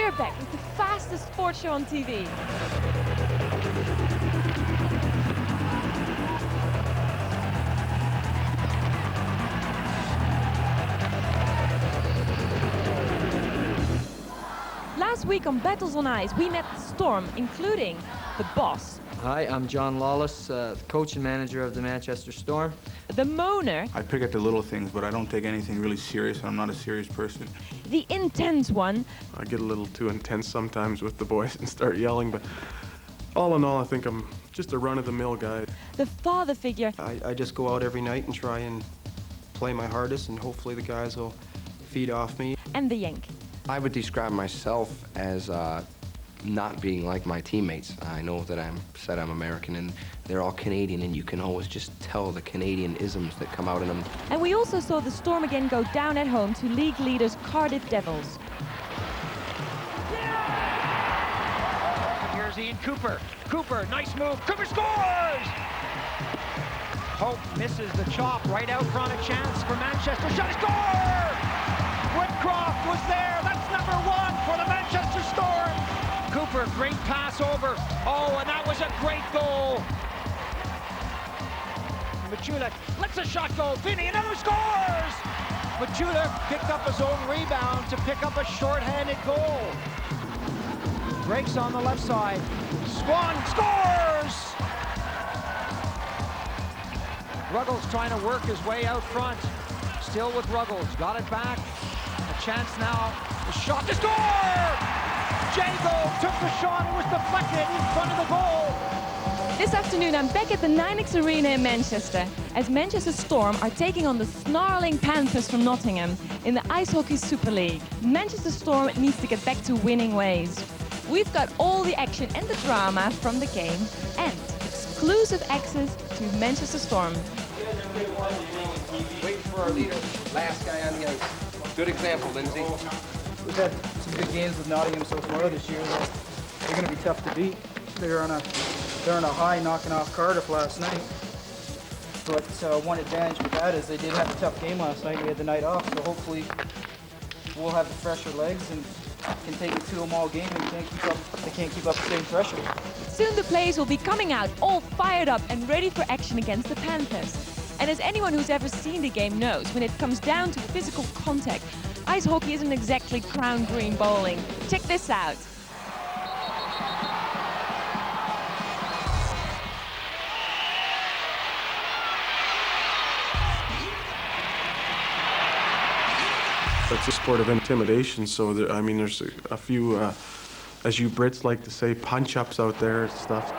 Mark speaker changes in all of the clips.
Speaker 1: we're back with the fastest sports show on TV. Last week on Battles on Ice, we met the Storm, including the boss.
Speaker 2: Hi, I'm John Lawless, coach and manager of the Manchester Storm.
Speaker 1: The moaner.
Speaker 3: I pick at the little things, but I don't take anything really serious. I'm not a serious person.
Speaker 1: The intense one.
Speaker 4: I get a little too intense sometimes with the boys and start yelling, but all in all, I think I'm just a run-of-the-mill guy.
Speaker 1: The father figure.
Speaker 5: I just go out every night and try and play my hardest, and hopefully the guys will feed off me.
Speaker 1: And the yank.
Speaker 6: I would describe myself as not being like my teammates. I know that I'm American and they're all Canadian, and you can always just tell the Canadian isms that come out in them.
Speaker 1: And we also saw the Storm again go down at home to league leaders Cardiff Devils.
Speaker 7: Here's Ian Cooper. Cooper, nice move. Cooper scores! Hope misses the chop right out front. A chance for Manchester. Shot, score! Woodcroft was there. That's number 1 for the Manchester Storm. Cooper, great pass over. Oh, and that was a great goal. Machula lets a shot go. Vinny, another scores! Machula picked up his own rebound to pick up a short-handed goal. Breaks on the left side. Swan scores! Ruggles trying to work his way out front. Still with Ruggles. Got it back. A chance now. The shot to score! Jago took the shot. It was deflected in front of the goal.
Speaker 1: This afternoon, I'm back at the Nynix Arena in Manchester as Manchester Storm are taking on the snarling Panthers from Nottingham in the Ice Hockey Superleague. Manchester Storm needs to get back to winning ways. We've got all the action and the drama from the game and exclusive access to Manchester Storm.
Speaker 6: Wait for our leader, last guy on the ice. Good example, Lindsay.
Speaker 5: We've had some good games with Nottingham so far this year. They're going to be tough to beat. They're on a high, knocking off Cardiff last night. But one advantage with that is they did have a tough game last night. We had the night off, so hopefully we'll have the fresher legs and can take it to them all game and they can't keep up the same pressure.
Speaker 1: Soon the players will be coming out all fired up and ready for action against the Panthers. And as anyone who's ever seen the game knows, when it comes down to physical contact, ice hockey isn't exactly crown green bowling. Check this out.
Speaker 4: It's a sport of intimidation, so there's a few, as you Brits like to say, punch-ups out there and stuff.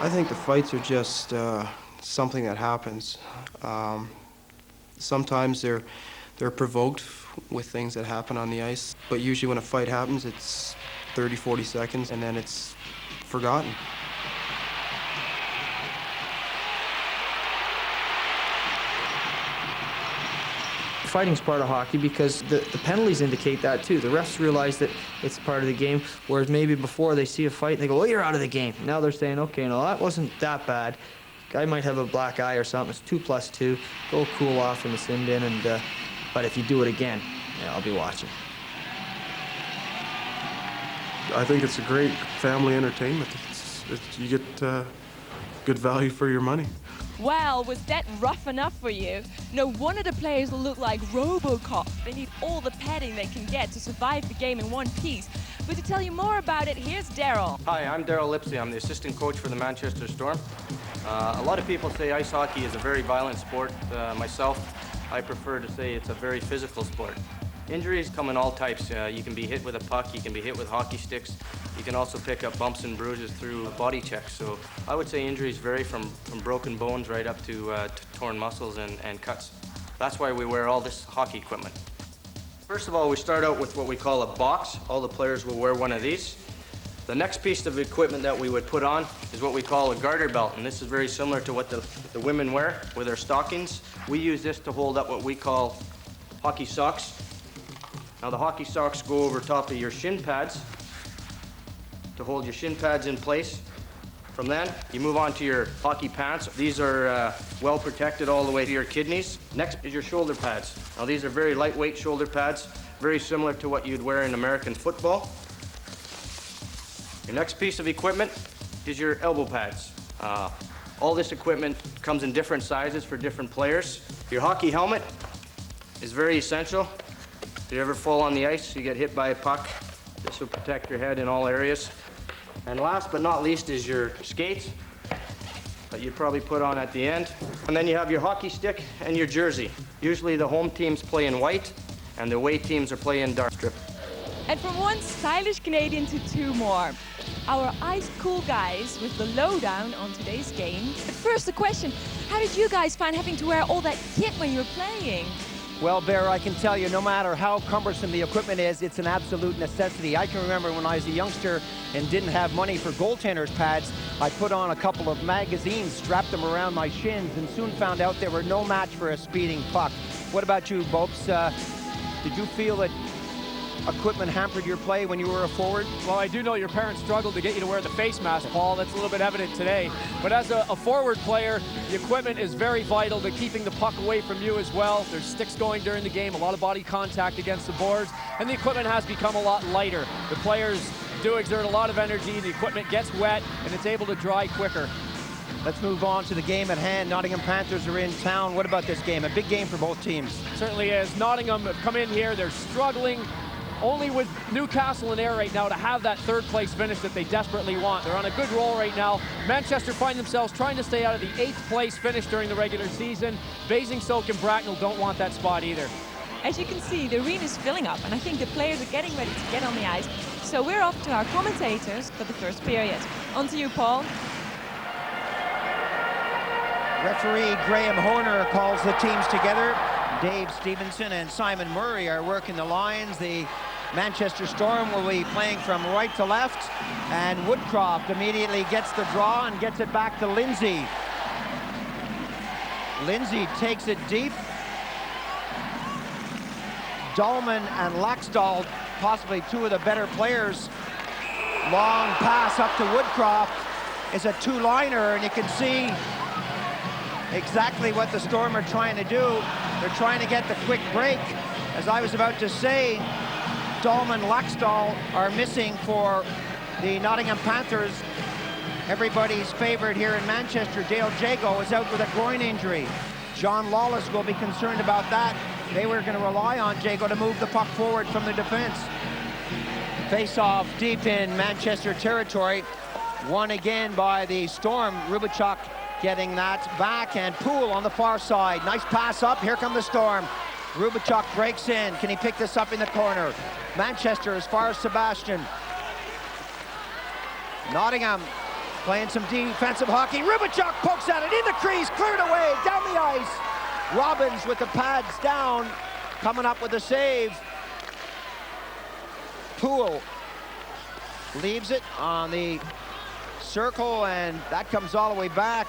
Speaker 5: I think the fights are just something that happens. Sometimes they're provoked with things that happen on the ice, but usually when a fight happens, it's 30, 40 seconds, and then it's forgotten.
Speaker 2: Fighting's part of hockey because the penalties indicate that too. The refs realize that it's part of the game, whereas maybe before they see a fight and they go, oh, you're out of the game. Now they're saying, okay, no, that wasn't that bad. Guy might have a black eye or something. It's 2 + 2. Go cool off in the sin bin, and but if you do it again, yeah, I'll be watching.
Speaker 4: I think it's a great family entertainment. You get good value for your money.
Speaker 1: Well, was that rough enough for you? No wonder the players look like RoboCop. They need all the padding they can get to survive the game in one piece. But to tell you more about it, here's Daryl.
Speaker 8: Hi, I'm Daryl Lipsey. I'm the assistant coach for the Manchester Storm. A lot of people say ice hockey is a very violent sport. Myself, I prefer to say it's a very physical sport. Injuries come in all types. You can be hit with a puck, you can be hit with hockey sticks. You can also pick up bumps and bruises through body checks. So I would say injuries vary from broken bones right up to torn muscles and cuts. That's why we wear all this hockey equipment. First of all, we start out with what we call a box. All the players will wear one of these. The next piece of equipment that we would put on is what we call a garter belt, and this is very similar to what the women wear with their stockings. We use this to hold up what we call hockey socks. Now the hockey socks go over top of your shin pads to hold your shin pads in place. From then, you move on to your hockey pants. These are well protected all the way to your kidneys. Next is your shoulder pads. Now these are very lightweight shoulder pads, very similar to what you'd wear in American football. Your next piece of equipment is your elbow pads. All this equipment comes in different sizes for different players. Your hockey helmet is very essential. If you ever fall on the ice, you get hit by a puck, this will protect your head in all areas. And last but not least is your skates that you'd probably put on at the end. And then you have your hockey stick and your jersey. Usually the home teams play in white and the away teams are playing dark strip.
Speaker 1: And from one stylish Canadian to two more. Our ice cool guys with the lowdown on today's game. But first the question, how did you guys find having to wear all that kit when you were playing?
Speaker 7: Well, Bear, I can tell you, no matter how cumbersome the equipment is, it's an absolute necessity. I can remember when I was a youngster and didn't have money for goaltender's pads, I put on a couple of magazines, strapped them around my shins, and soon found out they were no match for a speeding puck. What about you, Bopes? Did you feel that equipment hampered your play when you were a forward?
Speaker 9: Well, I do know your parents struggled to get you to wear the face mask, Paul. That's a little bit evident today. But as a forward player, the equipment is very vital to keeping the puck away from you as well. There's sticks going during the game, a lot of body contact against the boards, and the equipment has become a lot lighter. The players do exert a lot of energy, the equipment gets wet, and it's able to dry quicker.
Speaker 7: Let's move on to the game at hand. Nottingham Panthers are in town. What about this game? A big game for both teams.
Speaker 9: Certainly is. Nottingham have come in here, they're struggling only with Newcastle in air right now to have that third place finish that they desperately want. They're on a good roll right now. Manchester find themselves trying to stay out of the 8th place finish during the regular season. Basingstoke and Bracknell don't want that spot either.
Speaker 1: As you can see, the arena is filling up, and I think the players are getting ready to get on the ice. So we're off to our commentators for the first period. On to you, Paul.
Speaker 7: Referee Graham Horner calls the teams together. Dave Stevenson and Simon Murray are working the lines. The Manchester Storm will be playing from right to left, and Woodcroft immediately gets the draw and gets it back to Lindsay. Lindsay takes it deep. Dahlman and Laxdal, possibly two of the better players. Long pass up to Woodcroft is a two-liner, and you can see exactly what the Storm are trying to do. They're trying to get the quick break. As I was about to say, Dahlman and Laxdal are missing for the Nottingham Panthers. Everybody's favorite here in Manchester, Dale Jago, is out with a groin injury. John Lawless will be concerned about that. They were going to rely on Jago to move the puck forward from the defense. Face-off deep in Manchester territory. Won again by the Storm. Rubachuk getting that back, and Poole on the far side. Nice pass up. Here come the Storm. Rubachuk breaks in. Can he pick this up in the corner? Manchester as far as Sebastian. Nottingham playing some defensive hockey. Rubachuk pokes at it in the crease, cleared away, down the ice. Robbins with the pads down, coming up with a save. Poole leaves it on the circle, and that comes all the way back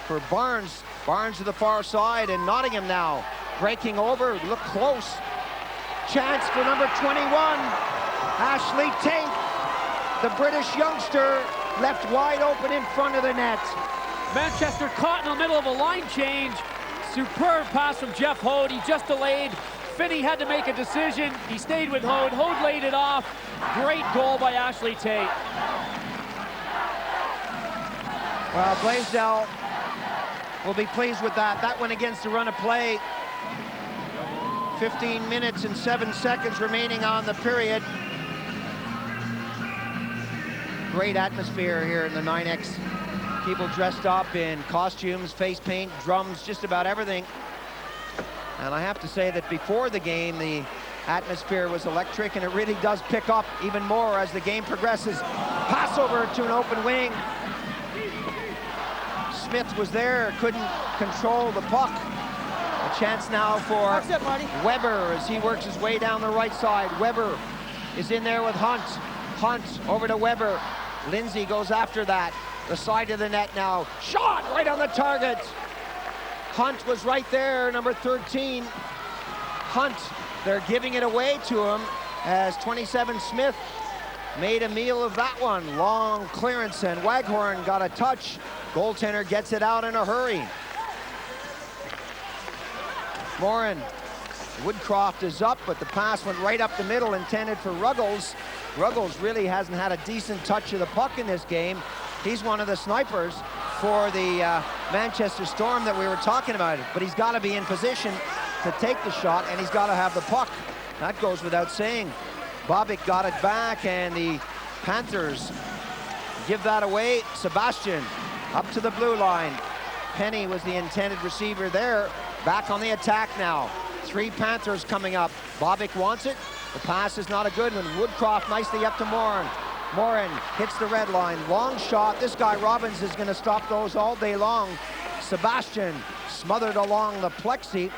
Speaker 7: for Barnes. Barnes to the far side, and Nottingham now breaking over. Look close. Chance for number 21, Ashley Tate, the British youngster, left wide open in front of the net.
Speaker 9: Manchester caught in the middle of a line change. Superb pass from Jeff Hode. He just delayed. Finney had to make a decision. He stayed with Hode. Hode laid it off. Great goal by Ashley Tate.
Speaker 7: Well, Blaisdell will be pleased with that. That went against the run of play. 15 minutes and 7 seconds remaining on the period. Great atmosphere here in the 9X. People dressed up in costumes, face paint, drums, just about everything. And I have to say that before the game, the atmosphere was electric, and it really does pick up even more as the game progresses. Pass over to an open wing. Smith was there, couldn't control the puck. A chance now for Weber as he works his way down the right side. Weber is in there with Hunt. Hunt over to Weber. Lindsay goes after that. The side of the net now. Shot right on the target. Hunt was right there, number 13. Hunt, they're giving it away to him as 27 Smith
Speaker 10: made a meal of that one. Long clearance, and Waghorn got a touch. Goaltender gets it out in a hurry. Morin. Woodcroft is up, but the pass went right up the middle, intended for Ruggles. Ruggles really hasn't had a decent touch of the puck in this game. He's one of the snipers for the Manchester Storm that we were talking about, but he's got to be in position to take the shot, and he's got to have the puck. That goes without saying. Bobic got it back, and the Panthers give that away. Sebastian up to the blue line. Penny was the intended receiver there. Back on the attack now. 3 Panthers coming up. Bobic wants it. The pass is not a good one. Woodcroft nicely up to Morin. Morin hits the red line. Long shot. This guy Robbins is going to stop those all day long. Sebastian smothered along the plexi.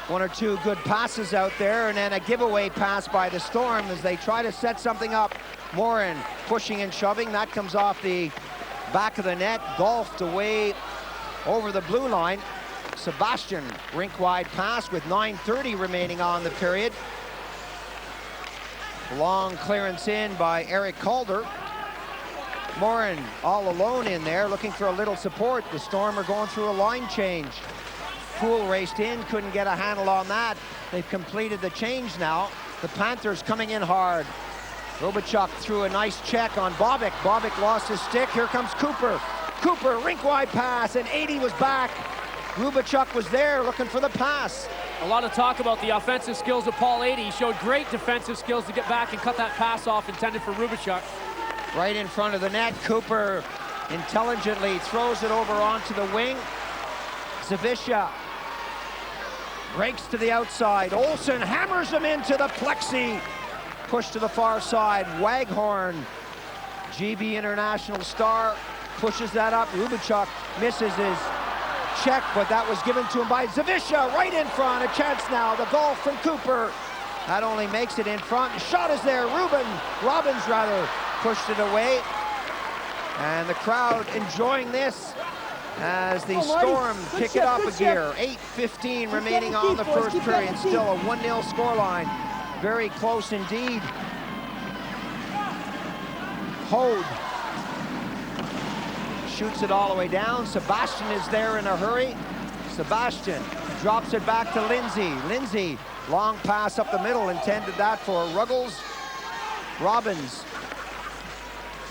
Speaker 10: One or two good passes out there, and then a giveaway pass by the Storm as they try to set something up. Morin pushing and shoving. That comes off the back of the net, golfed away over the blue line. Sebastian, rink-wide pass with 9:30 remaining on the period. Long clearance in by Eric Calder. Morin all alone in there, looking for a little support. The Storm are going through a line change. Poole raced in, couldn't get a handle on that. They've completed the change now. The Panthers coming in hard. Robichuk threw a nice check on Bobic. Bobic lost his stick. Here comes Cooper. Cooper, rink-wide pass, and 80 was back. Robichuk was there looking for the pass.
Speaker 9: A lot of talk about the offensive skills of Paul 80. He showed great defensive skills to get back and cut that pass off intended for Robichuk.
Speaker 10: Right in front of the net, Cooper intelligently throws it over onto the wing. Zavisha breaks to the outside. Olsen hammers him into the plexi. Push to the far side. Waghorn, GB international star, pushes that up. Robichuk misses his check, but that was given to him by Zavisha right in front. A chance now. The goal from Cooper. That only makes it in front. The shot is there. Robbins pushed it away. And the crowd enjoying this as the Storm pick it up a gear. 8:15 remaining on the first period. Still a 1-0 scoreline. Very close indeed. Hode shoots it all the way down. Sebastian is there in a hurry. Sebastian drops it back to Lindsay. Lindsay, long pass up the middle, intended that for Ruggles. Robbins.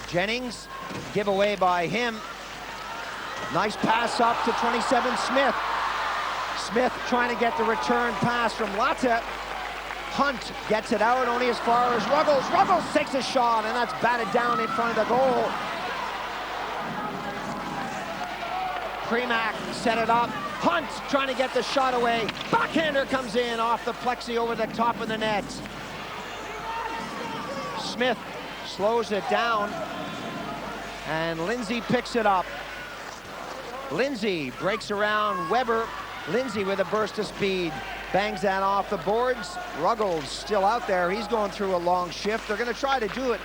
Speaker 10: Jennings, giveaway by him. Nice pass up to 27, Smith. Smith trying to get the return pass from Latte. Hunt gets it out only as far as Ruggles. Ruggles takes a shot, and that's batted down in front of the goal. Premack set it up. Hunt trying to get the shot away. Backhander comes in off the plexi over the top of the net. Smith slows it down, and Lindsay picks it up. Lindsay breaks around Weber. Lindsay with a burst of speed. Bangs that off the boards. Ruggles still out there. He's going through a long shift. They're going to try to do it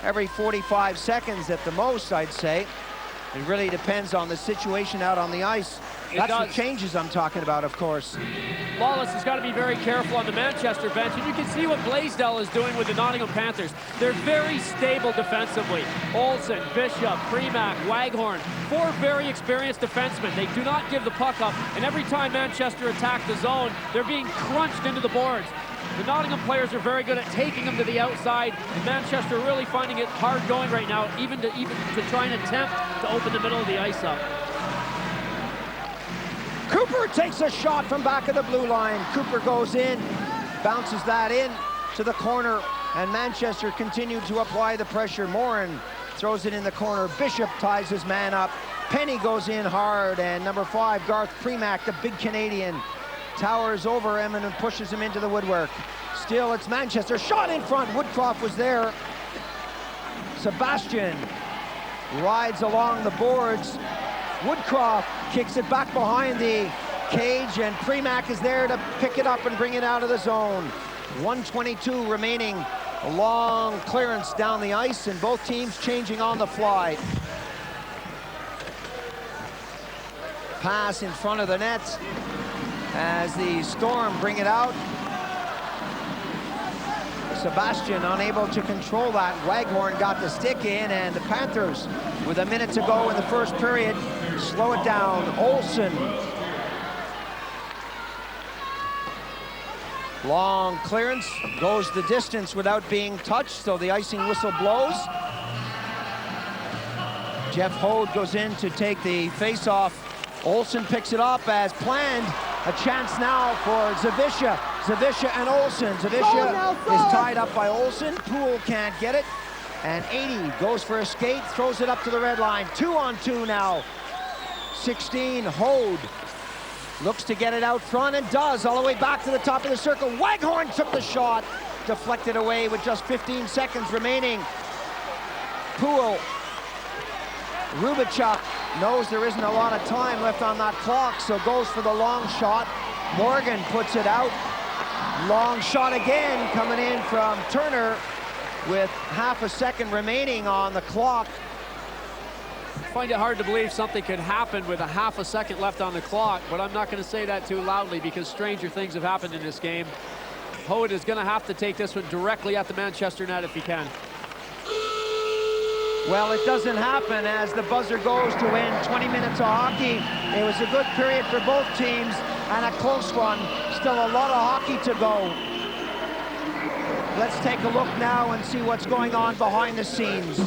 Speaker 10: every 45 seconds at the most, I'd say. It really depends on the situation out on the ice. That's the changes I'm talking about, of course.
Speaker 9: Lawless has got to be very careful on the Manchester bench, and you can see what Blaisdell is doing with the Nottingham Panthers. They're very stable defensively. Olsen, Bishop, Premack, Waghorn, 4 very experienced defensemen. They do not give the puck up, and every time Manchester attack the zone, they're being crunched into the boards. The Nottingham players are very good at taking them to the outside, and Manchester really finding it hard going right now, even to try and attempt to open the middle of the ice up.
Speaker 10: Cooper takes a shot from back of the blue line. Cooper goes in, bounces that in to the corner, and Manchester continued to apply the pressure. Morin throws it in the corner. Bishop ties his man up. Penny goes in hard, and number 5, Garth Premack, the big Canadian, towers over him and pushes him into the woodwork. Still, it's Manchester. Shot in front. Woodcroft was there. Sebastian rides along the boards. Woodcroft kicks it back behind the cage, and Premack is there to pick it up and bring it out of the zone. 1:22 remaining. A long clearance down the ice, and both teams changing on the fly. Pass in front of the net as the Storm bring it out. Sebastian unable to control that. Waghorn got the stick in, and the Panthers, with a minute to go in the first period, slow it down. Olsen. Long clearance, goes the distance without being touched, so the icing whistle blows. Jeff Hode goes in to take the face-off. Olsen picks it up as planned. A chance now for Zawisza. Zawisza and Olsen. Zawisza is tied up by Olsen. Poole can't get it. And 80 goes for a skate, throws it up to the red line. 2-on-2 now. 16, Hode looks to get it out front and does, all the way back to the top of the circle. Waghorn took the shot, deflected away with just 15 seconds remaining. Poole. Rubachuk knows there isn't a lot of time left on that clock, so goes for the long shot. Morgan puts it out. Long shot again coming in from Turner with half a second remaining on the clock.
Speaker 9: I find it hard to believe something could happen with a half a second left on the clock, but I'm not going to say that too loudly because stranger things have happened in this game. Hode is going to have to take this one directly at the Manchester net if he can.
Speaker 10: Well, it doesn't happen as the buzzer goes to end 20 minutes of hockey. It was a good period for both teams and a close one. Still a lot of hockey to go. Let's take a look now and see what's going on behind the scenes.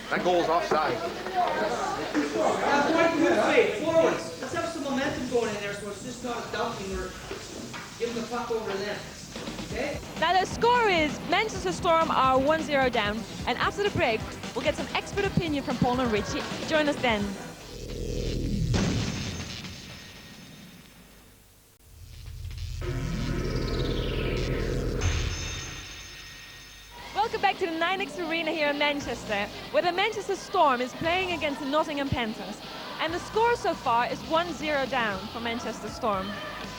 Speaker 6: That goal's offside.
Speaker 2: Forwards. Let's have some momentum going in there so it's just not dumping or giving the puck over to them. Okay?
Speaker 1: Now the score is Manchester Storm are 1-0 down, and after the break we'll get some expert opinion from Paul and Richie. Join us then. Welcome back to the 9X Arena here in Manchester, where the Manchester Storm is playing against the Nottingham Panthers. And the score so far is 1-0 down for Manchester Storm.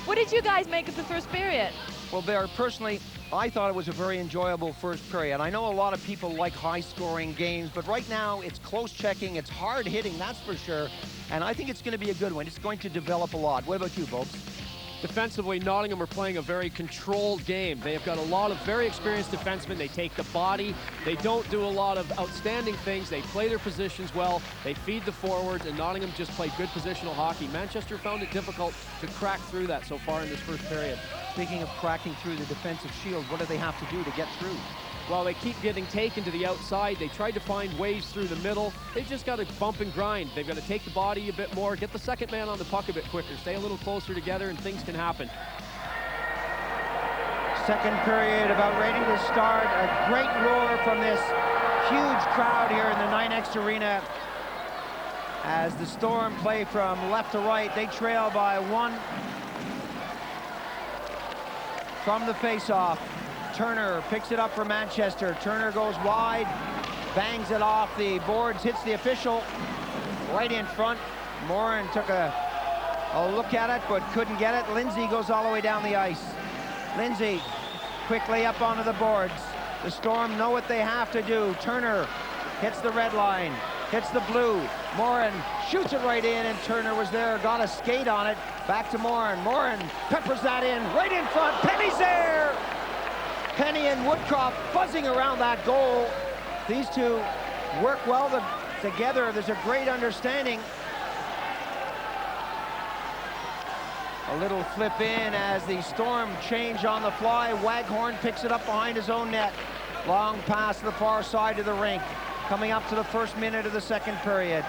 Speaker 1: What did you guys make of the first period?
Speaker 10: Well, Bear, personally, I thought it was a very enjoyable first period. I know a lot of people like high-scoring games, but right now it's close checking, it's hard hitting, that's for sure. And I think it's going to be a good one. It's going to develop a lot. What about you, Bobes?
Speaker 9: Defensively, Nottingham are playing a very controlled game. They have got a lot of very experienced defensemen. They take the body. They don't do a lot of outstanding things. They play their positions well. They feed the forwards, and Nottingham just played good positional hockey. Manchester found it difficult to crack through that so far in this first period.
Speaker 10: Speaking of cracking through the defensive shield, what do they have to do to get through?
Speaker 9: Well, they keep getting taken to the outside. They tried to find ways through the middle. They just got to bump and grind. They've got to take the body a bit more, get the second man on the puck a bit quicker, stay a little closer together, and things can happen.
Speaker 10: Second period about ready to start. A great roar from this huge crowd here in the 9X Arena. As the Storm play from left to right, they trail by one. From the face-off, Turner picks it up for Manchester. Turner goes wide, bangs it off the boards, hits the official right in front. Moran took a look at it, but couldn't get it. Lindsay goes all the way down the ice. Lindsay quickly up onto the boards. The Storm know what they have to do. Turner hits the red line, hits the blue. Moran shoots it right in, and Turner was there, got a skate on it. Back to Moran. Moran peppers that in, right in front. Penny's there! Penny and Woodcroft buzzing around that goal. These two work well together. There's a great understanding. A little flip in as the Storm change on the fly. Waghorn picks it up behind his own net. Long pass to the far side of the rink. Coming up to the first minute of the second period.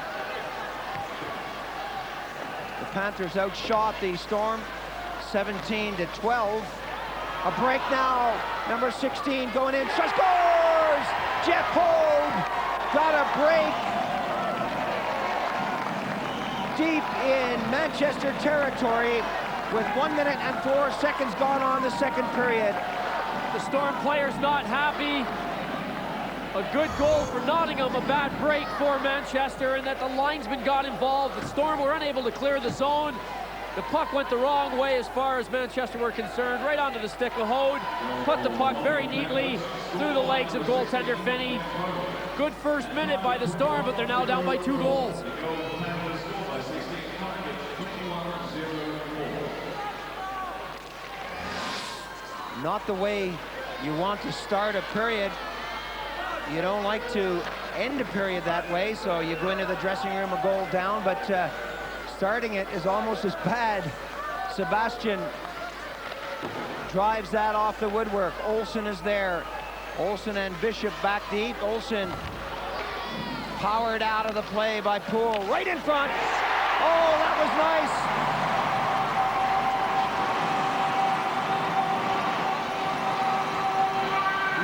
Speaker 10: The Panthers outshot the Storm 17-12. A break now. Number 16 going in. Scores! Jeff Hode got a break deep in Manchester territory with 1 minute and 4 seconds gone on the second period.
Speaker 9: The Storm players not happy. A good goal for Nottingham, a bad break for Manchester, and that the linesman got involved. The Storm were unable to clear the zone. The puck went the wrong way as far as Manchester were concerned, right onto the stick of Hode. Put the puck very neatly through the legs of goaltender Finney. Good first minute by the Storm, but they're now down by 2 goals.
Speaker 10: Not the way You want to start a period. You don't like to end a period that way, so you go into the dressing room a goal down, but starting it is almost as bad. Sebastian drives that off the woodwork. Olsen is there. Olsen and Bishop back deep. Olsen powered out of the play by Poole. Right in front. Oh, that was nice.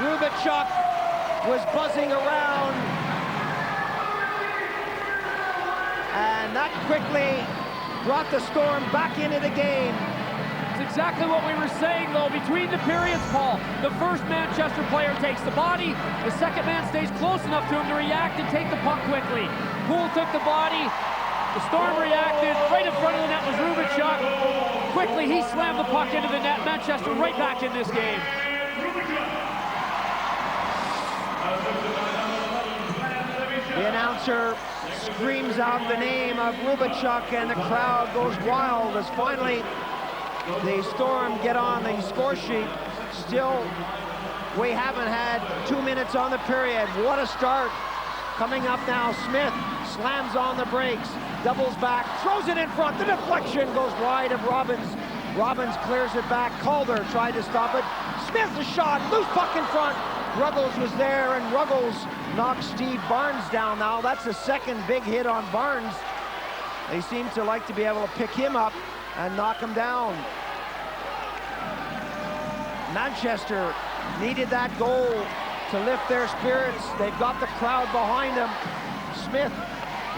Speaker 10: Rubachuk was buzzing around. And that quickly brought the Storm back into the game.
Speaker 9: It's exactly what we were saying, though, between the periods, Paul. The first Manchester player takes the body. The second man stays close enough to him to react and take the puck quickly. Poole took the body. The Storm reacted. Right in front of the net was Rubachuk. Quickly, he slammed the puck into the net. Manchester right back in this game.
Speaker 10: The announcer screams out the name of Rubachuk, and the crowd goes wild as finally the Storm get on the score sheet. Still, we haven't had 2 minutes on the period. What a start. Coming up now, Smith slams on the brakes, doubles back, throws it in front. The deflection goes wide of Robbins. Robbins clears it back. Calder tried to stop it. Smith a shot, loose puck in front. Ruggles was there, and Ruggles knocks Steve Barnes down now. That's the second big hit on Barnes. They seem to like to be able to pick him up and knock him down. Manchester needed that goal to lift their spirits. They've got the crowd behind them. Smith,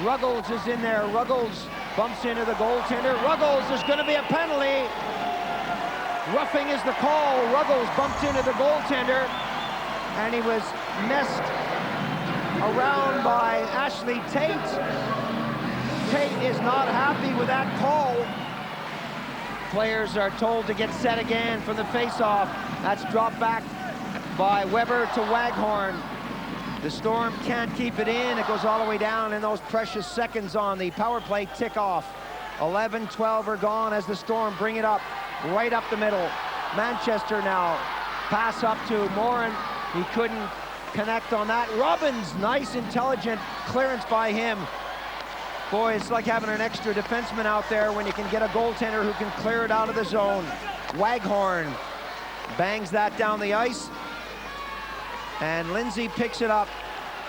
Speaker 10: Ruggles is in there. Ruggles bumps into the goaltender. Ruggles, there's going to be a penalty. Roughing is the call. Ruggles bumped into the goaltender, and he was messed around by Ashley Tate. Tate is not happy with that call. Players are told to get set again from the face-off. That's dropped back by Weber to Waghorn. The Storm can't keep it in. It goes all the way down in those precious seconds on the power play tick-off. 11-12 are gone as the Storm bring it up, right up the middle. Manchester now, pass up to Morin. He couldn't connect on that. Robbins, nice, intelligent clearance by him. Boy, it's like having an extra defenseman out there when you can get a goaltender who can clear it out of the zone. Waghorn bangs that down the ice, and Lindsay picks it up.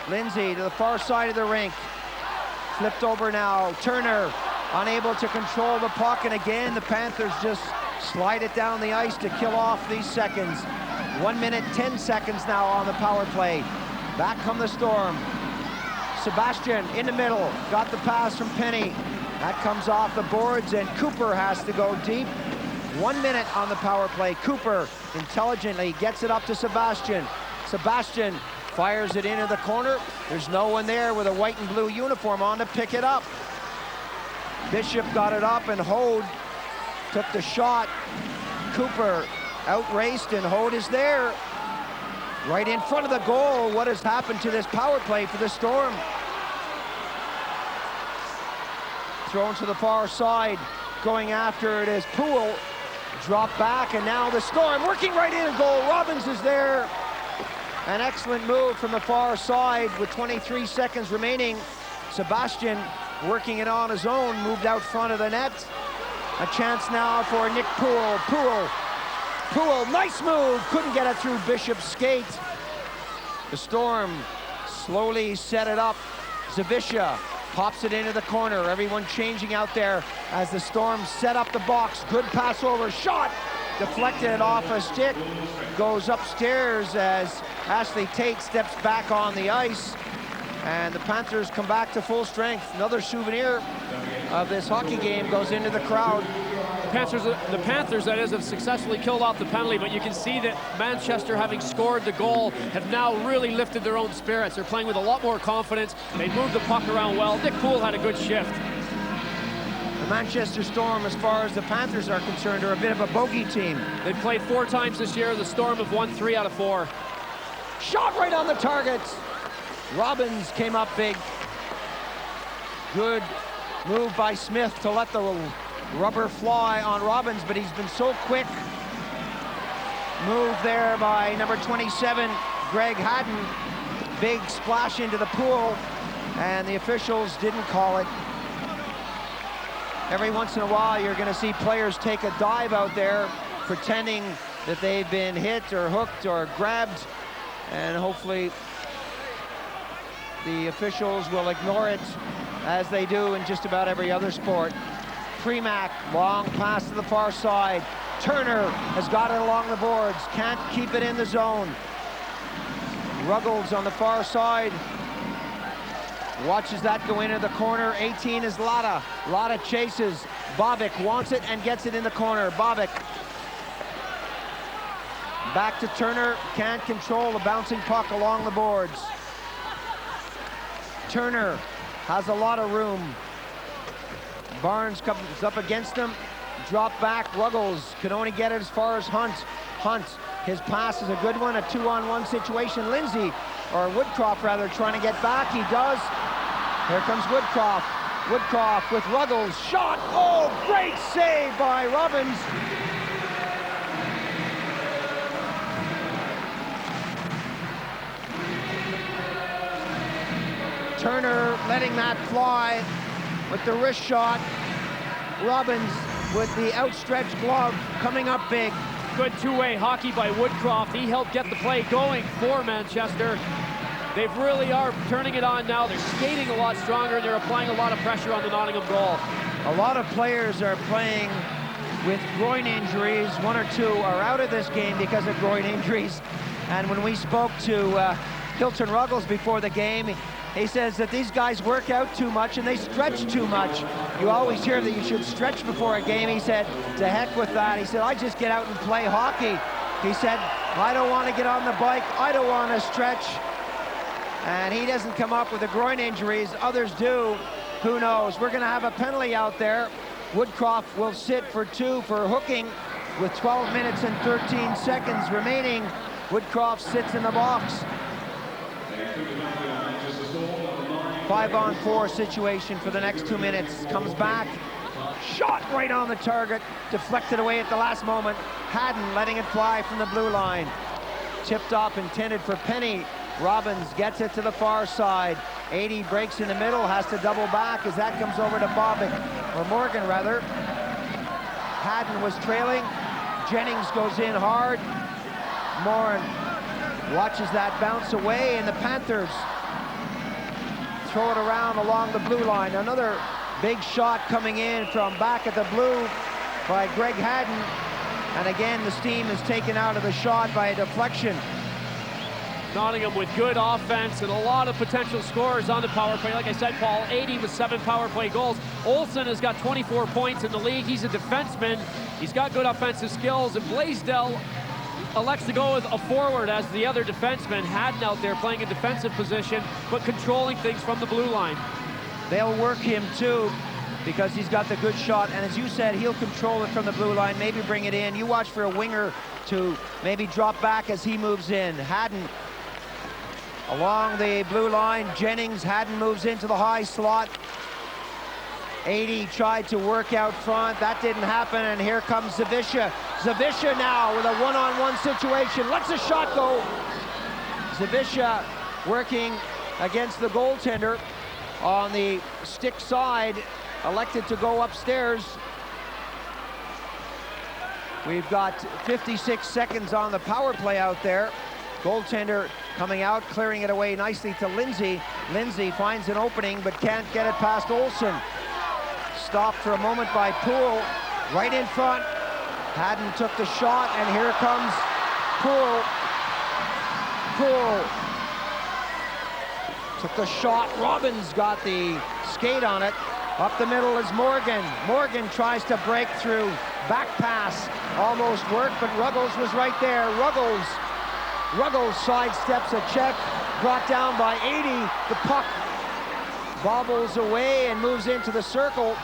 Speaker 10: Lindsay to the far side of the rink. Flipped over now. Turner unable to control the puck, and again the Panthers just slide it down the ice to kill off these seconds. 1 minute, 10 seconds now on the power play. Back come the Storm. Sebastian in the middle, got the pass from Penny. That comes off the boards, and Cooper has to go deep. 1 minute on the power play. Cooper intelligently gets it up to Sebastian. Sebastian fires it into the corner. There's no one there with a white and blue uniform on to pick it up. Bishop got it up, and Hode took the shot. Cooper outraced, and Hode is there. Right in front of the goal. What has happened to this power play for the Storm? Thrown to the far side. Going after it is Poole. Drop back, and now the Storm working right in goal. Robbins is there. An excellent move from the far side with 23 seconds remaining. Sebastian working it on his own, moved out front of the net. A chance now for Nick Poole. Poole, nice move, couldn't get it through Bishop's skate. The Storm slowly set it up. Zawisza pops it into the corner. Everyone changing out there as the Storm set up the box. Good pass over, shot, deflected off a stick. Goes upstairs as Ashley Tate steps back on the ice. And the Panthers come back to full strength. Another souvenir of this hockey game goes into the crowd.
Speaker 9: The Panthers, that is, have successfully killed off the penalty, but you can see that Manchester, having scored the goal, have now really lifted their own spirits. They're playing with a lot more confidence. They moved the puck around well. Nick Poole had a good shift.
Speaker 10: The Manchester Storm, as far as the Panthers are concerned, are a bit of a bogey team.
Speaker 9: They've played 4 times this year. The Storm have won 3 out of 4.
Speaker 10: Shot right on the target. Robbins came up big. Good move by Smith to let the rubber fly on Robbins, but he's been so quick. move there by number 27, Greg Hadden. Big splash into the pool, and the officials didn't call it. Every once in a while, you're going to see players take a dive out there, pretending that they've been hit or hooked or grabbed, and hopefully the officials will ignore it, as they do in just about every other sport. Premack, long pass to the far side. Turner has got it along the boards, can't keep it in the zone. Ruggles on the far side. Watches that go into the corner. 18 is Lada. Lada chases. Bobic wants it and gets it in the corner. Bobic. Back to Turner. Can't control the bouncing puck along the boards. Turner has a lot of room. Barnes comes up against him. Drop back. Ruggles can only get it as far as Hunt. Hunt, his pass is a good one. A 2-on-1 situation. Lindsay, or Woodcroft rather, trying to get back. He does. Here comes Woodcroft. Woodcroft with Ruggles. Shot! Oh, great save by Robbins. Turner letting that fly with the wrist shot. Robbins with the outstretched glove coming up big.
Speaker 9: Good two-way hockey by Woodcroft. He helped get the play going for Manchester. They really are turning it on now. They're skating a lot stronger, and they're applying a lot of pressure on the Nottingham goal.
Speaker 10: A lot of players are playing with groin injuries. One or two are out of this game because of groin injuries. And when we spoke to Hilton Ruggles before the game, he says that these guys work out too much and they stretch too much. You always hear that you should stretch before a game. He said, to heck with that. He said, I just get out and play hockey. He said, I don't want to get on the bike. I don't want to stretch. And he doesn't come up with the groin injuries. Others do. Who knows? We're going to have a penalty out there. Woodcroft will sit for 2 for hooking with 12 minutes and 13 seconds remaining. Woodcroft sits in the box. 5-on-4 situation for the next 2 minutes. Comes back. Shot right on the target. Deflected away at the last moment. Hadden letting it fly from the blue line. Tipped off, intended for Penny. Robbins gets it to the far side. 80 breaks in the middle, has to double back as that comes over to Bobic, or Morgan rather. Hadden was trailing. Jennings goes in hard. Moran watches that bounce away, and the Panthers throw it around along the blue line. Another big shot coming in from back at the blue by Greg Hadden. And again, the steam is taken out of the shot by a deflection.
Speaker 9: Nottingham with good offense and a lot of potential scorers on the power play. Like I said, Paul, 80 with 7 power play goals. Olsen has got 24 points in the league. He's a defenseman. He's got good offensive skills. And Blaisdell elects to go with a forward as the other defenseman. Hadden out there playing a defensive position, but controlling things from the blue line.
Speaker 10: They'll work him too, because he's got the good shot. And as you said, he'll control it from the blue line, maybe bring it in. You watch for a winger to maybe drop back as he moves in. Hadden along the blue line. Jennings, Hadden moves into the high slot. 80 tried to work out front. That didn't happen, and here comes Zawisza. Zawisza now with a one-on-one situation. Lets a shot go. Zawisza working against the goaltender on the stick side. Elected to go upstairs. We've got 56 seconds on the power play out there. Goaltender coming out, clearing it away nicely to Lindsay. Lindsay finds an opening, but can't get it past Olsen. Stopped for a moment by Poole, right in front. Hadden took the shot, and here comes Poole. Poole took the shot. Robbins got the skate on it. Up the middle is Morgan. Morgan tries to break through. Back pass almost worked, but Ruggles was right there. Ruggles sidesteps a check, brought down by 80. The puck bobbles away and moves into the circle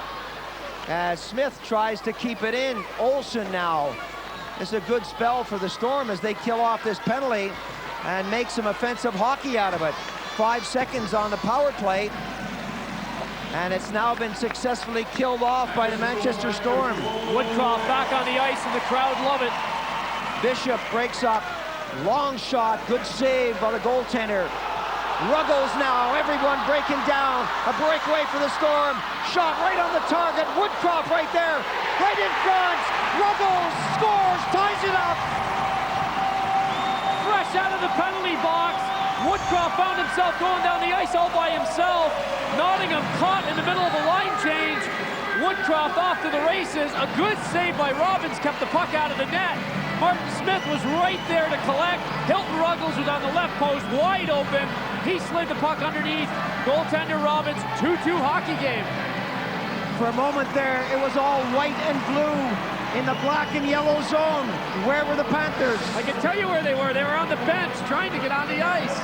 Speaker 10: as Smith tries to keep it in. Olsen now. It's a good spell for the Storm as they kill off this penalty and make some offensive hockey out of it. 5 seconds on the power play, and it's now been successfully killed off by the Manchester Storm.
Speaker 9: Woodcroft back on the ice, and the crowd love it.
Speaker 10: Bishop breaks up. Long shot, good save by the goaltender. Ruggles now, everyone breaking down. A breakaway for the Storm. Shot right on the target. Woodcroft right there, right in front. Ruggles scores, ties it up.
Speaker 9: Fresh out of the penalty box. Woodcroft found himself going down the ice all by himself. Nottingham caught in the middle of a line change. Woodcroft off to the races. A good save by Robbins kept the puck out of the net. Martin Smith was right there to collect. Hilton Ruggles was on the left post, wide open. He slid the puck underneath. Goaltender Robbins, 2-2 hockey game.
Speaker 10: For a moment there, it was all white and blue in the black and yellow zone. Where were the Panthers?
Speaker 9: I can tell you where they were. They were on the bench trying to get on the ice.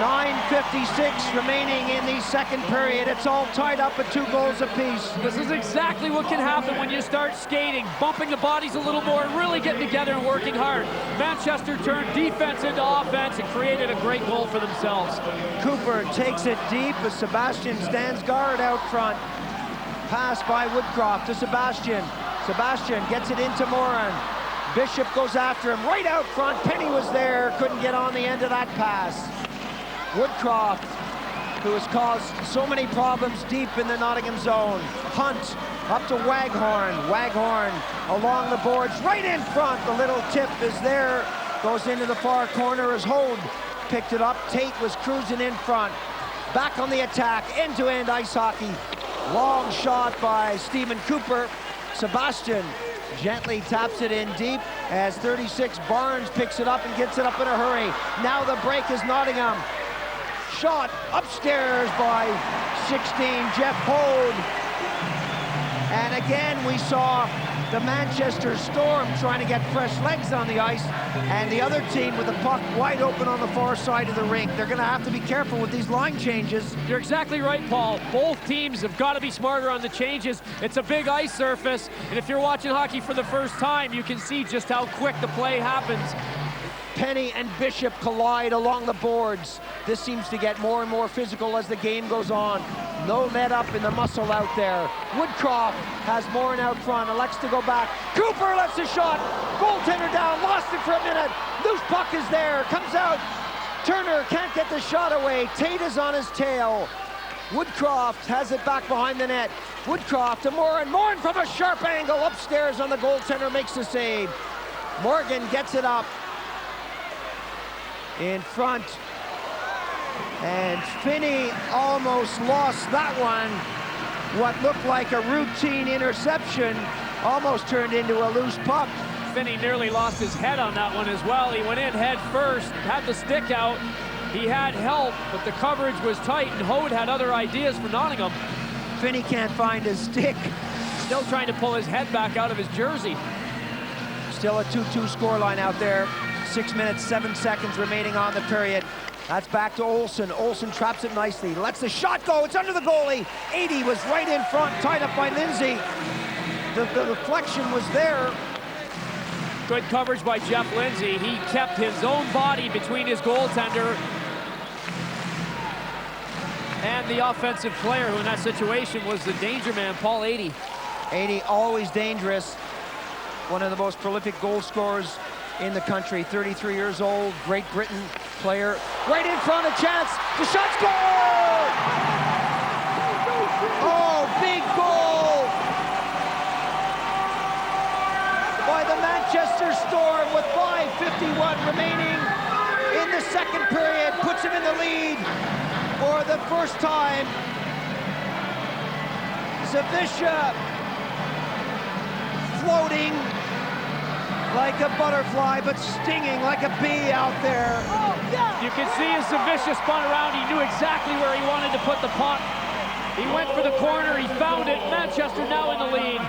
Speaker 10: 9:56 remaining in the second period. It's all tied up at 2 goals apiece.
Speaker 9: This is exactly what can happen when you start skating, bumping the bodies a little more, really getting together and working hard. Manchester turned defense into offense and created a great goal for themselves.
Speaker 10: Cooper takes it deep as Sebastian stands guard out front. Pass by Woodcroft to Sebastian. Sebastian gets it into Moran. Bishop goes after him right out front. Penny was there, couldn't get on the end of that pass. Woodcroft, who has caused so many problems deep in the Nottingham zone. Hunt up to Waghorn. Waghorn along the boards, right in front. The little tip is there. Goes into the far corner as Hode picked it up. Tate was cruising in front. Back on the attack, end-to-end ice hockey. Long shot by Stephen Cooper. Sebastian gently taps it in deep as 36 Barnes picks it up and gets it up in a hurry. Now the break is Nottingham. Shot upstairs by 16, Jeff Hode. And again, we saw the Manchester Storm trying to get fresh legs on the ice, and the other team with the puck wide open on the far side of the rink. They're going to have to be careful with these line changes.
Speaker 9: You're exactly right, Paul. Both teams have got to be smarter on the changes. It's a big ice surface, and if you're watching hockey for the first time, you can see just how quick the play happens.
Speaker 10: Penny and Bishop collide along the boards. This seems to get more and more physical as the game goes on. No let up in the muscle out there. Woodcroft has Moran out front, elects to go back. Cooper lets a shot. Goaltender down, lost it for a minute. Loose puck is there, comes out. Turner can't get the shot away. Tate is on his tail. Woodcroft has it back behind the net. Woodcroft to Moran. Moran from a sharp angle upstairs on the goaltender, makes the save. Morgan gets it up in front, and Finney almost lost that one. What looked like a routine interception almost turned into a loose puck.
Speaker 9: Finney nearly lost his head on that one as well. He went in head first, had the stick out. He had help, but the coverage was tight, and Hode had other ideas for Nottingham.
Speaker 10: Finney can't find his stick.
Speaker 9: Still trying to pull his head back out of his jersey.
Speaker 10: Still a 2-2 scoreline out there. 6 minutes, 7 seconds remaining on the period. That's back to Olsen. Olsen traps it nicely. Lets the shot go. It's under the goalie. 80 was right in front, tied up by Lindsay. The deflection was there.
Speaker 9: Good coverage by Jeff Lindsay. He kept his own body between his goaltender and the offensive player, who in that situation was the danger man, Paul 80.
Speaker 10: 80 always dangerous. One of the most prolific goal scorers in the country, 33 years old, Great Britain player. Right in front, a chance. The shot scored! Oh, big goal by the Manchester Storm with 5:51 remaining in the second period. Puts him in the lead for the first time. Zawisza floating like a butterfly, but stinging like a bee out there.
Speaker 9: You can see as Zawisza spun around, he knew exactly where he wanted to put the puck. He went for the corner, he found it. Manchester now in the lead.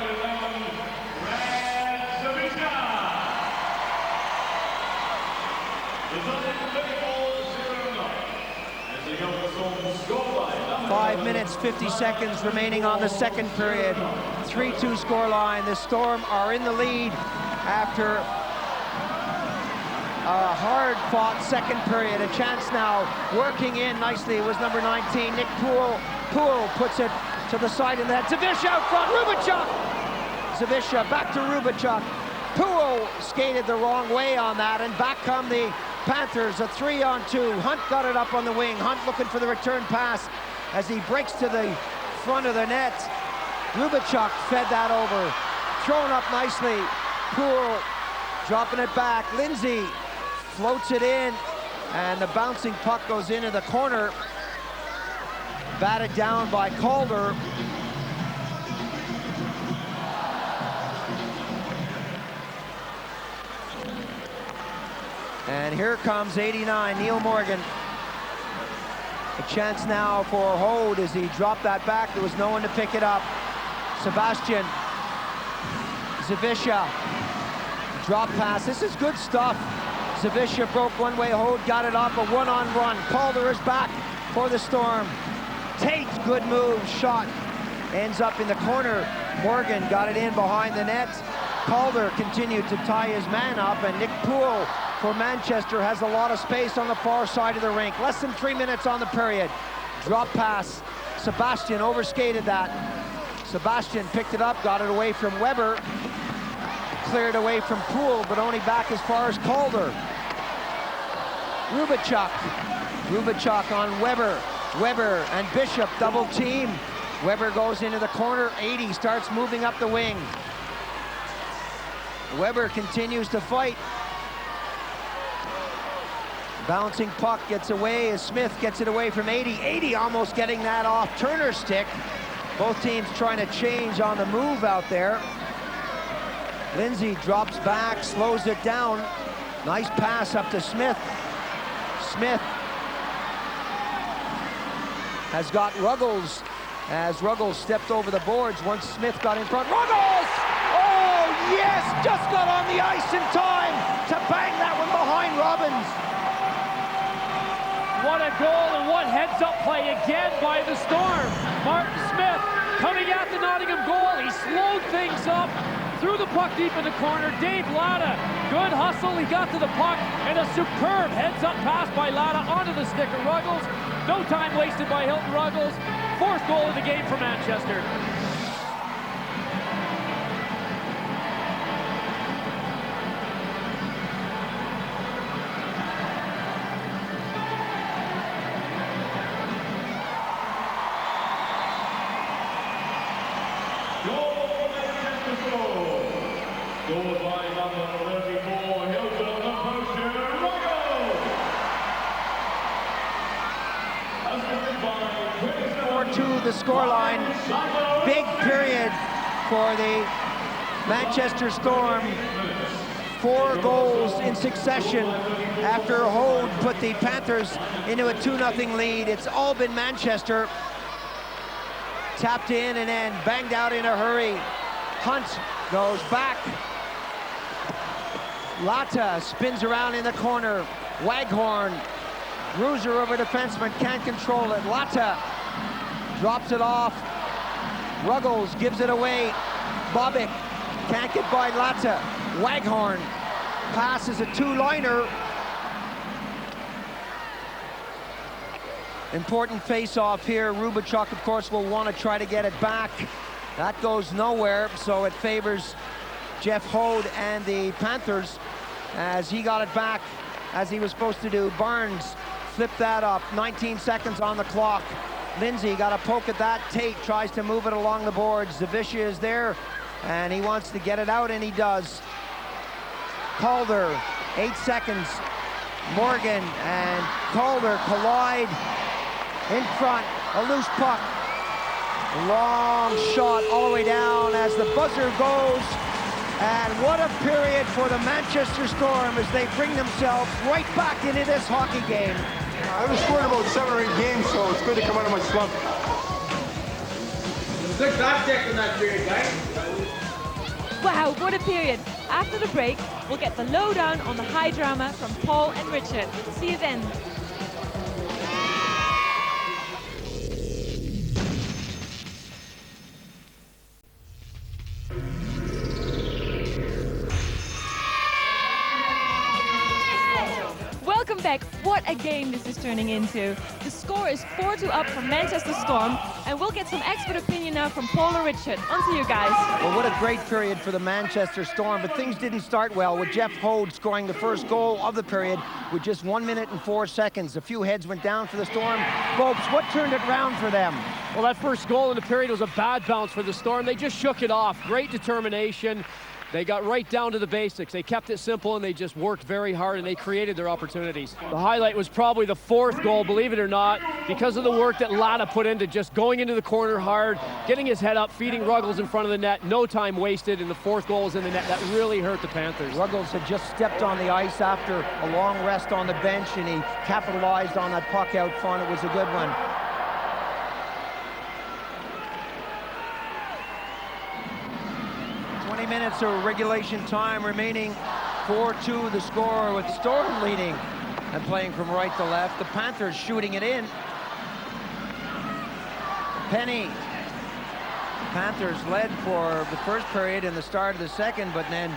Speaker 10: Five minutes, 50 seconds remaining on the second period. 3-2 scoreline. The Storm are in the lead after a hard-fought second period. A chance now, working in nicely, was number 19, Nick Poole. Poole puts it to the side of that. Zawisza out front, Rubachuk! Zawisza back to Rubachuk. Puo skated the wrong way on that, and back come the Panthers, a 3-on-2. Hunt got it up on the wing. Hunt looking for the return pass as he breaks to the front of the net. Rubachuk fed that over. Thrown up nicely. Puo dropping it back. Lindsay floats it in, and the bouncing puck goes into the corner. Batted down by Calder. And here comes 89, Neil Morgan. A chance now for Hode as he dropped that back. There was no one to pick it up. Sebastian. Zawisza. Drop pass. This is good stuff. Zawisza broke one way. Hode got it off a one-on-one. Calder is back for the Storm. Tate, good move. Shot. Ends up in the corner. Morgan got it in behind the net. Calder continued to tie his man up, and Nick Poole for Manchester has a lot of space on the far side of the rink. Less than 3 minutes on the period. Drop pass. Sebastian overskated that. Sebastian picked it up, got it away from Weber. Cleared away from Poole, but only back as far as Calder. Rubachuk. Rubachuk on Weber. Weber and Bishop double team. Weber goes into the corner. 80 starts moving up the wing. Weber continues to fight. Bouncing puck gets away as Smith gets it away from 80. 80 almost getting that off Turner's stick. Both teams trying to change on the move out there. Lindsay drops back, slows it down. Nice pass up to Smith. Smith has got Ruggles as Ruggles stepped over the boards once Smith got in front. Ruggles! Oh, yes! Just got on the ice in time to bang that one behind Robbins.
Speaker 9: What a goal and what heads-up play again by the Storm. Martin Smith coming at the Nottingham goal. He slowed things up, threw the puck deep in the corner. Dave Latta, good hustle. He got to the puck, and a superb heads-up pass by Latta onto the stick of Ruggles. No time wasted by Hilton Ruggles. Fourth goal of the game for Manchester.
Speaker 10: The scoreline. Big period for the Manchester Storm. 4 goals in succession after Hode put the Panthers into a 2-0 lead. It's all been Manchester. Tapped in and then banged out in a hurry. Hunt goes back. Latta spins around in the corner. Waghorn. Bruiser over defenseman, can't control it. Latta drops it off. Ruggles gives it away. Bobick can't get by Latta. Waghorn passes a 2-liner. Important face-off here. Rubachuk, of course, will want to try to get it back. That goes nowhere, so it favors Jeff Hode and the Panthers as he got it back as he was supposed to do. Barnes flipped that up. 19 seconds on the clock. Lindsay got a poke at that. Tate tries to move it along the boards. Zawisza is there, and he wants to get it out, and he does. Calder, 8 seconds. Morgan and Calder collide in front. A loose puck. Long shot all the way down as the buzzer goes. And what a period for the Manchester Storm as they bring themselves right back into this hockey game.
Speaker 11: I haven't scored about 7 or 8 games, so it's good to come out of my slump.
Speaker 12: Good contact in that period, guys.
Speaker 1: Wow, what a period. After the break, we'll get the lowdown on the high drama from Paul and Richard. See you then. Welcome back Greg, what a game this is turning into. The score is 4-2 up for Manchester Storm, and we'll get some expert opinion now from Paul and Richard. On to you guys.
Speaker 10: Well, what a great period for the Manchester Storm, but things didn't start well with Jeff Hode scoring the first goal of the period with just 1 minute and 4 seconds. A few heads went down for the Storm. Folks, what turned it round for them?
Speaker 9: Well, that first goal in the period was a bad bounce for the Storm. They just shook it off. Great determination. They got right down to the basics. They kept it simple, and they just worked very hard, and they created their opportunities. The highlight was probably the fourth goal, believe it or not, because of the work that Latta put into just going into the corner hard, getting his head up, feeding Ruggles in front of the net. No time wasted, and the fourth goal was in the net. That really hurt the Panthers.
Speaker 10: Ruggles had just stepped on the ice after a long rest on the bench, and he capitalized on that puck out front. It was a good one. Minutes of regulation time remaining. 4-2 the score with Storm leading and playing from right to left. The Panthers shooting it in. Penny. Panthers led for the first period and the start of the second, but then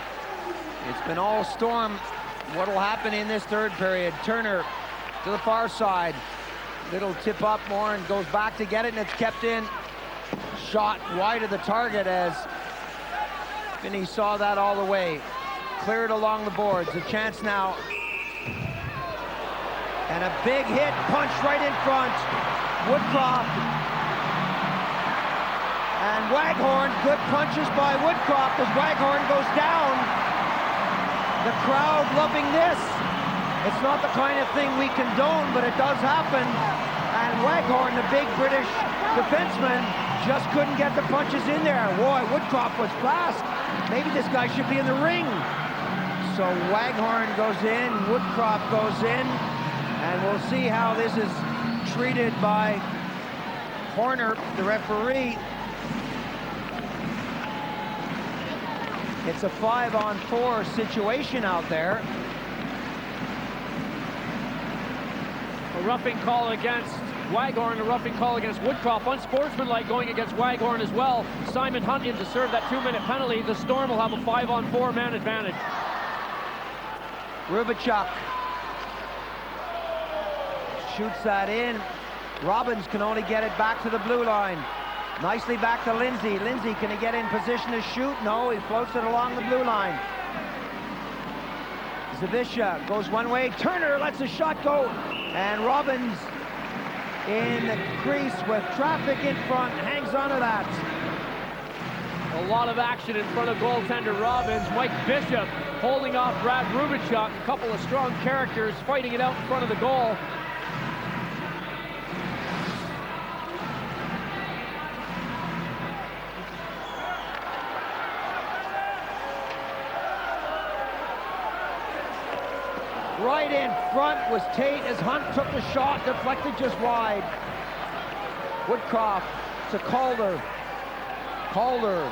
Speaker 10: it's been all Storm. What'll happen in this third period? Turner to the far side. Little tip up, Morin goes back to get it, and it's kept in. Shot wide of the target as Finney saw that all the way. Cleared along the boards. A chance now. And a big hit, punched right in front. Woodcroft. And Waghorn, good punches by Woodcroft as Waghorn goes down. The crowd loving this. It's not the kind of thing we condone, but it does happen. And Waghorn, the big British defenseman, just couldn't get the punches in there. Boy, Woodcroft was fast. Maybe this guy should be in the ring. So Waghorn goes in, Woodcroft goes in, and we'll see how this is treated by Horner, the referee. It's a 5-on-4 situation out there.
Speaker 9: A roughing call against Waghorn, a roughing call against Woodcroft. Unsportsmanlike going against Waghorn as well. Simon Hunt in to serve that 2-minute penalty. The Storm will have a 5-on-4 man advantage.
Speaker 10: Rubachuk shoots that in. Robbins can only get it back to the blue line. Nicely back to Lindsay. Lindsay, can he get in position to shoot? No, he floats it along the blue line. Zavisha goes one way. Turner lets the shot go. And Robbins in the crease with traffic in front, hangs onto that.
Speaker 9: A lot of action in front of goaltender Robbins. Mike Bishop holding off Brad Rubachuk. A couple of strong characters fighting it out in front of the goal.
Speaker 10: Right in front was Tate as Hunt took the shot, deflected just wide. Woodcroft to Calder. Calder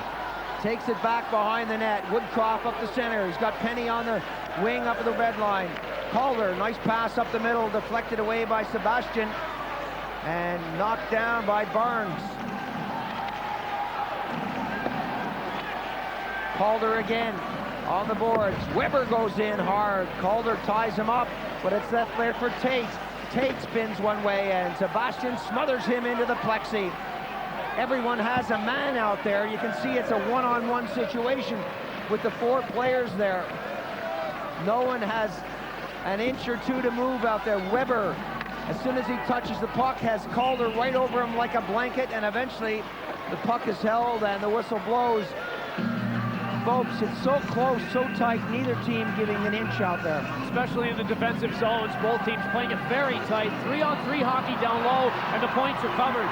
Speaker 10: takes it back behind the net. Woodcroft up the center. He's got Penny on the wing up at the red line. Calder, nice pass up the middle, deflected away by Sebastian and knocked down by Barnes. Calder again on the boards. Weber goes in hard. Calder ties him up, but it's left there for Tate. Tate spins one way, and Sebastian smothers him into the plexi. Everyone has a man out there. You can see it's a one-on-one situation with the 4 players there. No one has an inch or two to move out there. Weber, as soon as he touches the puck, has Calder right over him like a blanket, and eventually the puck is held and the whistle blows. Folks, it's so close, so tight, neither team giving an inch out there.
Speaker 9: Especially in the defensive zones, both teams playing it very tight. 3-on-3 hockey down low, and the points are covered.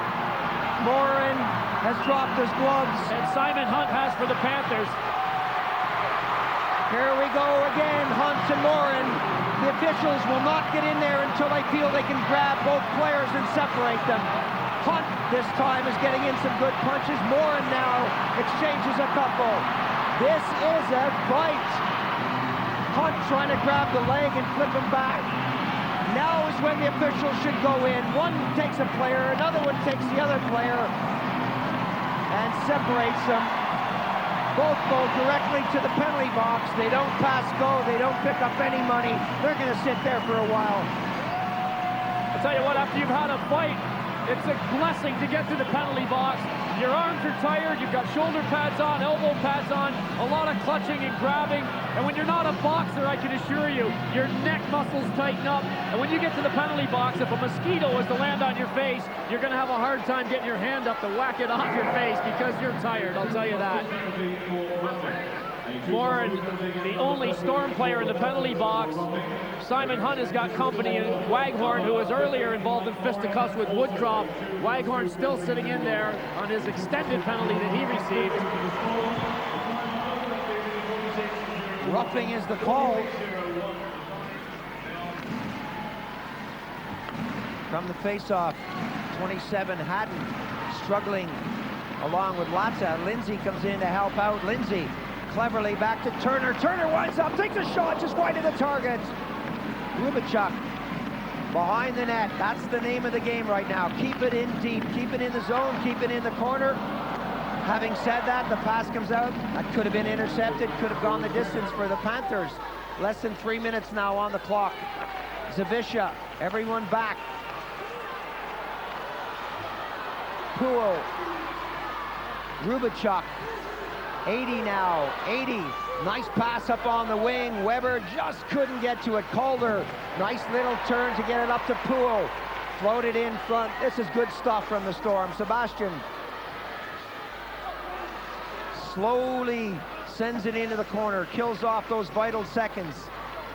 Speaker 10: Morin has dropped his gloves.
Speaker 9: And Simon Hunt has for the Panthers.
Speaker 10: Here we go again, Hunt and Morin. The officials will not get in there until they feel they can grab both players and separate them. Hunt this time is getting in some good punches. Morin now exchanges a couple. This is a fight. Hunt trying to grab the leg and flip him back. Now is when the officials should go in. One takes a player, another one takes the other player and separates them. Both go directly to the penalty box. They don't pass go. They don't pick up any money. They're going to sit there for a while.
Speaker 9: I'll tell you what, after you've had a fight, it's a blessing to get to the penalty box. Your arms are tired, you've got shoulder pads on, elbow pads on, a lot of clutching and grabbing. And when you're not a boxer, I can assure you, your neck muscles tighten up. And when you get to the penalty box, if a mosquito was to land on your face, you're going to have a hard time getting your hand up to whack it off your face because you're tired, I'll tell you that. Morin, the only Storm player in the penalty box. Simon Hunt has got company, and Waghorn, who was earlier involved in fisticuffs with Woodcroft. Waghorn still sitting in there on his extended penalty that he received.
Speaker 10: Roughing is the call. From the face-off, 27, Haddon struggling along with Latza. Lindsay comes in to help out. Lindsay cleverly back to Turner. Turner winds up, takes a shot just wide of the target. Rubachuk behind the net. That's the name of the game right now. Keep it in deep, keep it in the zone, keep it in the corner. Having said that, the pass comes out. That could have been intercepted, could have gone the distance for the Panthers. Less than 3 minutes now on the clock. Zawisza, everyone back. Poole. Rubachuk. 80 now, 80. Nice pass up on the wing. Weber just couldn't get to it. Calder, nice little turn to get it up to Poole. Floated in front. This is good stuff from the Storm. Sebastian slowly sends it into the corner, kills off those vital seconds.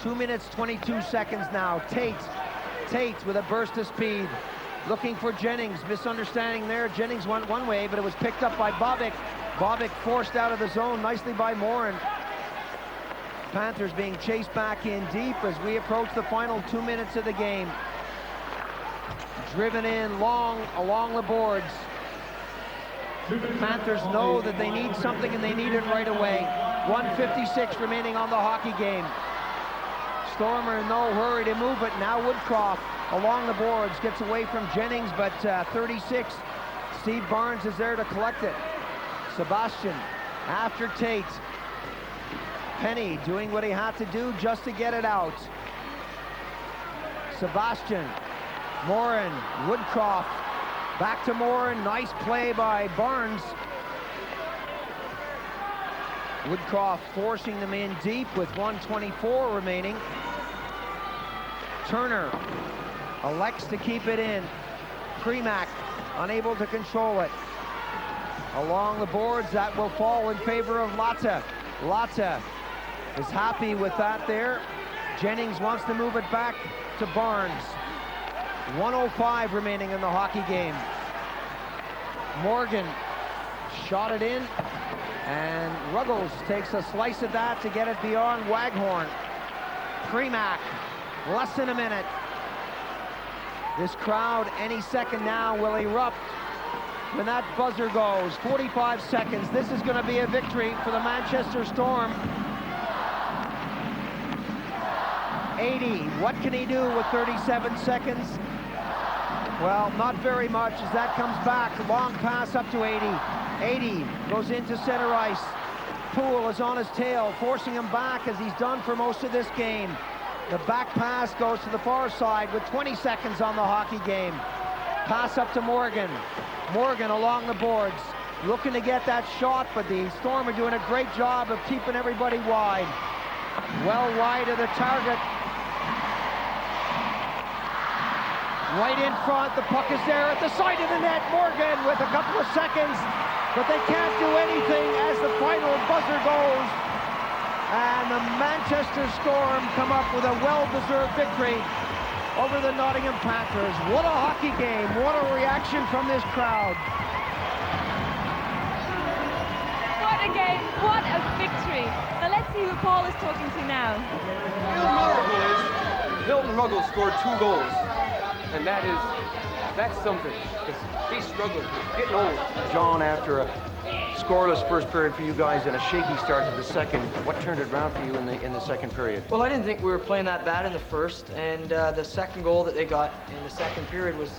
Speaker 10: 2 minutes, 22 seconds now. Tate with a burst of speed. Looking for Jennings, misunderstanding there. Jennings went one way, but it was picked up by Bobic. Bobic forced out of the zone nicely by Morin. Panthers being chased back in deep as we approach the final 2 minutes of the game. Driven in long along the boards. Panthers know that they need something and they need it right away. 1:56 remaining on the hockey game. Storm are in no hurry to move it. Now Woodcroft along the boards gets away from Jennings, but 36. Steve Barnes is there to collect it. Sebastian after Tate. Penny doing what he had to do just to get it out. Sebastian, Morin, Woodcroft, back to Morin. Nice play by Barnes. Woodcroft forcing them in deep with 1:24 remaining. Turner elects to keep it in. Premack unable to control it. Along the boards, that will fall in favor of Latza. Latza is happy with that there. Jennings wants to move it back to Barnes. 1:05 remaining in the hockey game. Morgan shot it in, and Ruggles takes a slice of that to get it beyond Waghorn. Premack, less than a minute. This crowd any second now will erupt when that buzzer goes. 45 seconds. This is going to be a victory for the Manchester Storm. 80. What can he do with 37 seconds? Well, not very much as that comes back. Long pass up to 80. 80 goes into center ice. Poole is on his tail, forcing him back as he's done for most of this game. The back pass goes to the far side with 20 seconds on the hockey game. Pass up to Morgan. Morgan along the boards, looking to get that shot, but the Storm are doing a great job of keeping everybody wide. Well wide of the target. Right in front, the puck is there at the side of the net. Morgan with a couple of seconds, but they can't do anything as the final buzzer goes. And the Manchester Storm come up with a well-deserved victory over the Nottingham Panthers. What a hockey game. What a reaction from this crowd.
Speaker 1: What a game. What a victory. Now let's see who Paul is talking to now.
Speaker 13: Real miracle is Hilton Ruggles scored 2 goals. And that's something. He struggled, getting old. John, after a
Speaker 14: scoreless first period for you guys and a shaky start to the second. What turned it around for you in the second period?
Speaker 2: Well, I didn't think we were playing that bad in the first, and the second goal that they got in the second period was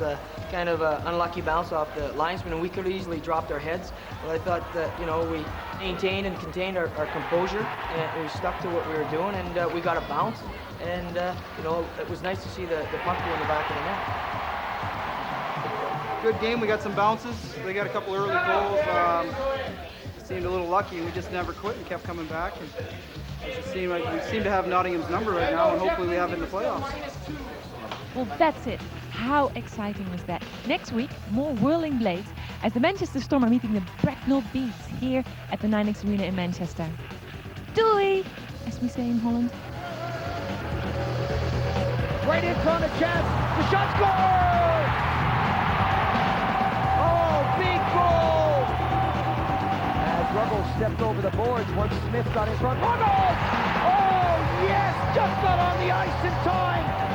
Speaker 2: kind of an unlucky bounce off the linesman, and we could have easily dropped our heads. But I thought that, you know, we maintained and contained our composure, and we stuck to what we were doing, and we got a bounce, and, you know, it was nice to see the puck go in the back of the net.
Speaker 5: Good game. We got some bounces. They got a couple early goals. Seemed a little lucky. We just never quit and kept coming back. And it just seemed like we seem to have Nottingham's number right now, and hopefully we have it in the playoffs.
Speaker 1: Well, that's it. How exciting was that? Next week, more whirling blades as the Manchester Storm are meeting the Bracknell Beats here at the 9X Arena in Manchester. Doei, as we say in Holland.
Speaker 7: Right in front of chance. The shot scored! Big goal! As Ruggles stepped over the boards once Smith got in front. Ruggles! Oh, yes! Just got on the ice in time!